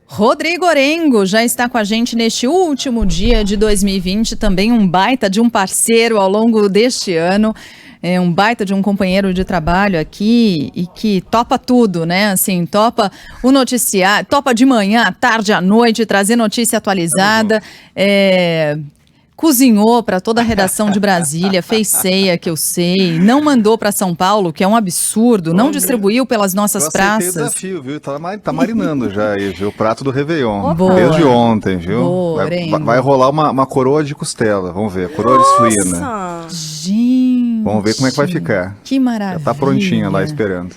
Rodrigo Orengo já está com a gente neste último dia de 2020, também um baita de um parceiro ao longo deste ano, um baita de um companheiro de trabalho aqui e que topa tudo, né? Assim, topa o noticiário, topa de manhã, à tarde, à noite, trazer notícia atualizada, cozinhou para toda a redação de Brasília, fez ceia, que eu sei, não mandou para São Paulo, que é um absurdo, não distribuiu pelas nossas praças. Eu aceitei o desafio, viu? Tá marinando já aí, viu? O prato do Réveillon. Boa. Desde ontem, viu? Boa, vai rolar uma coroa de costela, vamos ver, coroa de suína. Gente, vamos ver como é que vai ficar. Que maravilha. Já tá prontinha lá esperando.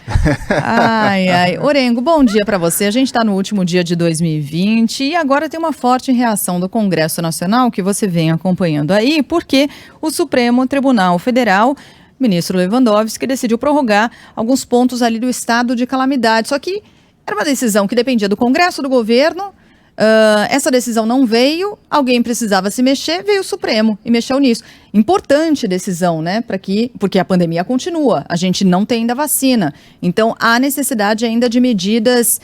Ai. Orengo, bom dia para você. A gente está no último dia de 2020 e agora tem uma forte reação do Congresso Nacional que você vem acompanhando aí, porque o Supremo Tribunal Federal, ministro Lewandowski, decidiu prorrogar alguns pontos ali do estado de calamidade. Só que era uma decisão que dependia do Congresso, do governo. Essa decisão não veio, alguém precisava se mexer, veio o Supremo e mexeu nisso. Importante decisão, né? Porque a pandemia continua, a gente não tem ainda vacina. Então, há necessidade ainda de medidas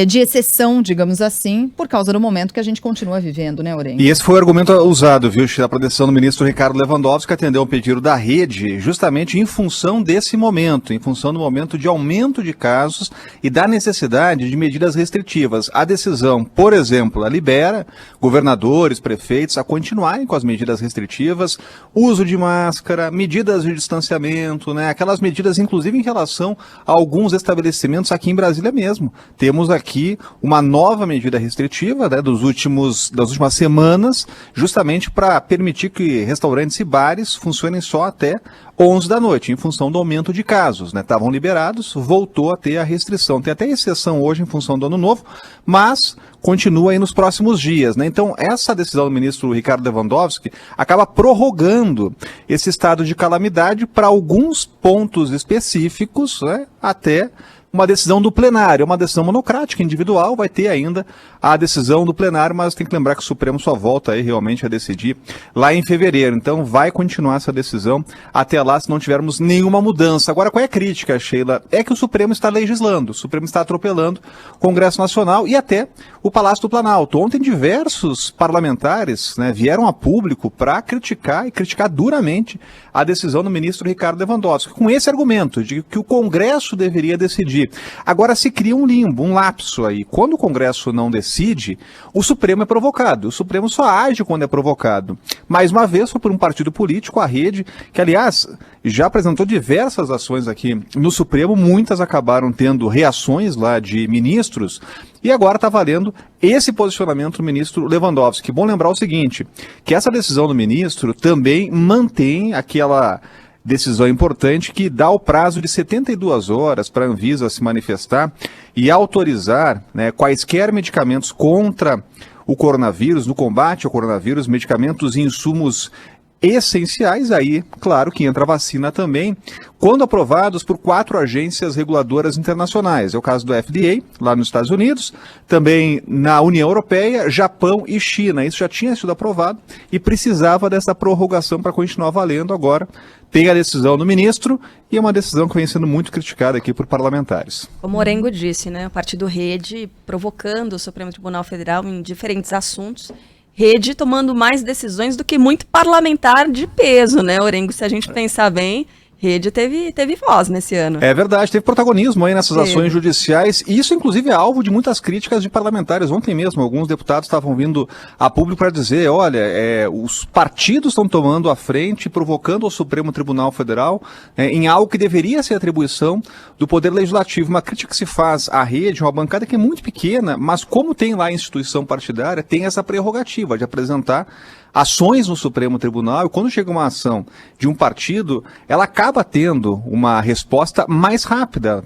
de exceção, digamos assim, por causa do momento que a gente continua vivendo, né, Orengo? E esse foi o argumento usado, viu, para a decisão do ministro Ricardo Lewandowski, que atendeu um pedido da rede, justamente em função desse momento, em função do momento de aumento de casos e da necessidade de medidas restritivas. A decisão, por exemplo, libera governadores, prefeitos a continuarem com as medidas restritivas, uso de máscara, medidas de distanciamento, né, aquelas medidas, inclusive, em relação a alguns estabelecimentos aqui em Brasília mesmo. Temos aqui uma nova medida restritiva, né, das últimas semanas, justamente para permitir que restaurantes e bares funcionem só até 11 da noite, em função do aumento de casos, né? Estavam liberados, voltou a ter a restrição. Tem até exceção hoje em função do ano novo, mas continua aí nos próximos dias, né? Então, essa decisão do ministro Ricardo Lewandowski acaba prorrogando esse estado de calamidade para alguns pontos específicos, né? Até uma decisão do plenário, uma decisão monocrática, individual, vai ter ainda a decisão do plenário, mas tem que lembrar que o Supremo só volta aí realmente a decidir lá em fevereiro. Então vai continuar essa decisão até lá, se não tivermos nenhuma mudança. Agora, qual é a crítica, Sheila? É que o Supremo está legislando, o Supremo está atropelando o Congresso Nacional e até o Palácio do Planalto. Ontem diversos parlamentares, né, vieram a público para criticar duramente a decisão do ministro Ricardo Lewandowski, com esse argumento de que o Congresso deveria decidir. Agora se cria um limbo, um lapso aí. Quando o Congresso não decide, o Supremo é provocado. O Supremo só age quando é provocado. Mais uma vez foi por um partido político, a Rede, que aliás já apresentou diversas ações aqui no Supremo, muitas acabaram tendo reações lá de ministros, e agora está valendo esse posicionamento do ministro Lewandowski. Bom lembrar o seguinte, que essa decisão do ministro também mantém aquela decisão importante que dá o prazo de 72 horas para a Anvisa se manifestar e autorizar, né, quaisquer medicamentos contra o coronavírus, no combate ao coronavírus, medicamentos e insumos essenciais. Aí, claro que entra a vacina também, quando aprovados por 4 agências reguladoras internacionais. É o caso do FDA, lá nos Estados Unidos, também na União Europeia, Japão e China. Isso já tinha sido aprovado e precisava dessa prorrogação para continuar valendo. Agora tem a decisão do ministro e é uma decisão que vem sendo muito criticada aqui por parlamentares. Como o Orengo disse, né, o partido Rede provocando o Supremo Tribunal Federal em diferentes assuntos, Rede tomando mais decisões do que muito parlamentar de peso, né, Orengo? Se a gente pensar bem, Rede teve voz nesse ano. É verdade, teve protagonismo aí nessas ações judiciais, e isso inclusive é alvo de muitas críticas de parlamentares. Ontem mesmo, alguns deputados estavam vindo a público para dizer, olha, os partidos estão tomando a frente, provocando o Supremo Tribunal Federal em algo que deveria ser atribuição do Poder Legislativo. Uma crítica que se faz à Rede, uma bancada que é muito pequena, mas como tem lá a instituição partidária, tem essa prerrogativa de apresentar ações no Supremo Tribunal, e quando chega uma ação de um partido, ela acaba tendo uma resposta mais rápida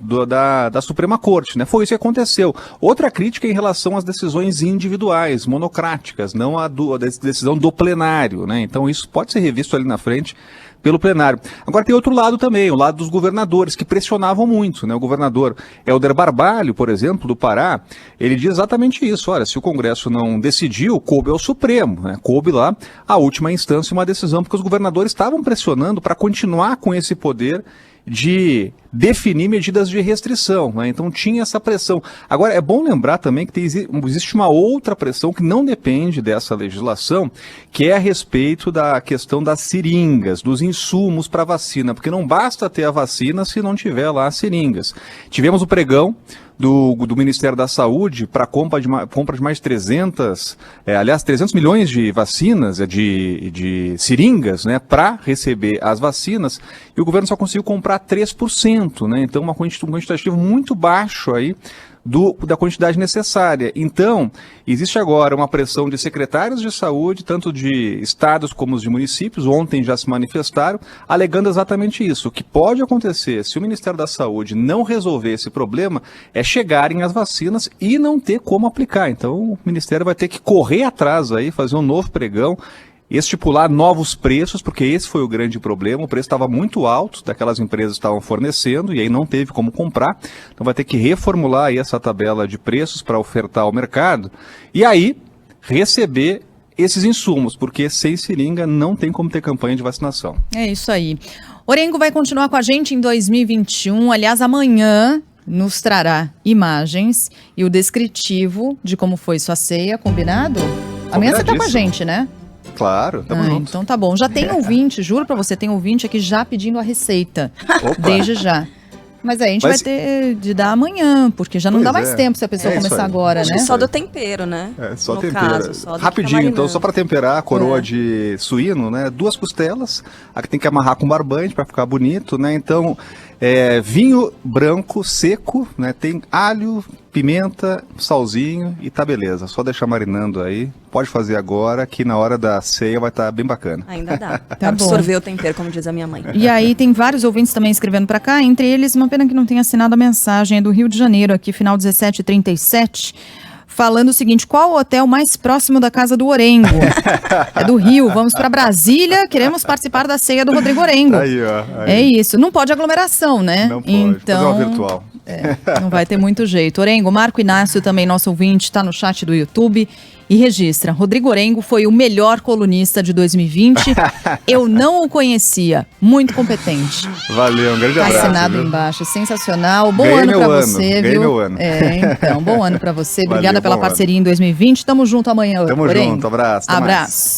da Suprema Corte, né? Foi isso que aconteceu. Outra crítica em relação às decisões individuais, monocráticas, não a decisão do plenário, né? Então isso pode ser revisto ali na frente pelo plenário. Agora tem outro lado também, o lado dos governadores, que pressionavam muito, né? O governador Helder Barbalho, por exemplo, do Pará, ele diz exatamente isso. Olha, se o Congresso não decidiu, coube ao Supremo, né? Coube lá a última instância uma decisão, porque os governadores estavam pressionando para continuar com esse poder de definir medidas de restrição, né? Então tinha essa pressão. Agora, é bom lembrar também que existe uma outra pressão que não depende dessa legislação, que é a respeito da questão das seringas, dos insumos para vacina, porque não basta ter a vacina se não tiver lá as seringas. Tivemos o pregão do Ministério da Saúde para compra de mais 300 milhões de vacinas, de seringas, né, para receber as vacinas, e o governo só conseguiu comprar 3%, né, então um quantitativo muito baixo aí da quantidade necessária. Então, existe agora uma pressão de secretários de saúde, tanto de estados como os de municípios, ontem já se manifestaram, alegando exatamente isso. O que pode acontecer se o Ministério da Saúde não resolver esse problema é chegarem as vacinas e não ter como aplicar. Então, o Ministério vai ter que correr atrás aí, fazer um novo pregão, estipular novos preços, porque esse foi o grande problema, o preço estava muito alto daquelas empresas que estavam fornecendo e aí não teve como comprar, então vai ter que reformular aí essa tabela de preços para ofertar ao mercado e aí receber esses insumos, porque sem seringa não tem como ter campanha de vacinação. É isso aí. Orengo vai continuar com a gente em 2021, aliás, amanhã nos trará imagens e o descritivo de como foi sua ceia, combinado? Amanhã você tá com a gente, né? Claro, tamo junto. Então tá bom. Já tem ouvinte, juro pra você, tem ouvinte aqui já pedindo a receita. Opa. Desde já. Mas aí a gente vai ter de dar amanhã, porque já não dá mais tempo se a pessoa começar agora, Acho né? que só do tempero, né? Só no tempero. Caso, só rapidinho, então, só para temperar a coroa de suíno, né? 2 costelas, aqui tem que amarrar com barbante para ficar bonito, né? Então, vinho branco seco, né? Tem alho, pimenta, salzinho e tá beleza. Só deixar marinando aí. Pode fazer agora, que na hora da ceia vai estar bem bacana. Ainda dá. Absorver o tempero, como diz a minha mãe. E aí tem vários ouvintes também escrevendo para cá, entre eles, uma pena que não tenha assinado a mensagem, é do Rio de Janeiro, aqui, final 1737, falando o seguinte: qual o hotel mais próximo da casa do Orengo? É do Rio, vamos para Brasília, queremos participar da ceia do Rodrigo Orengo. Aí, ó. Aí. É isso, não pode aglomeração, né? Não pode, então, fazer uma virtual. Não vai ter muito jeito. Orengo, Marco Inácio, também nosso ouvinte, está no chat do YouTube e registra: Rodrigo Orengo foi o melhor colunista de 2020. Eu não o conhecia. Muito competente. Valeu, um grande abraço. Assinado viu? embaixo, sensacional. Bom Ganhei ano pra meu você, ano. viu? Ganhei meu ano. Então, bom ano pra você. Valeu, Obrigada pela bom parceria em 2020. Tamo junto amanhã, Tamo Orengo. junto, abraço. Até mais. Abraço.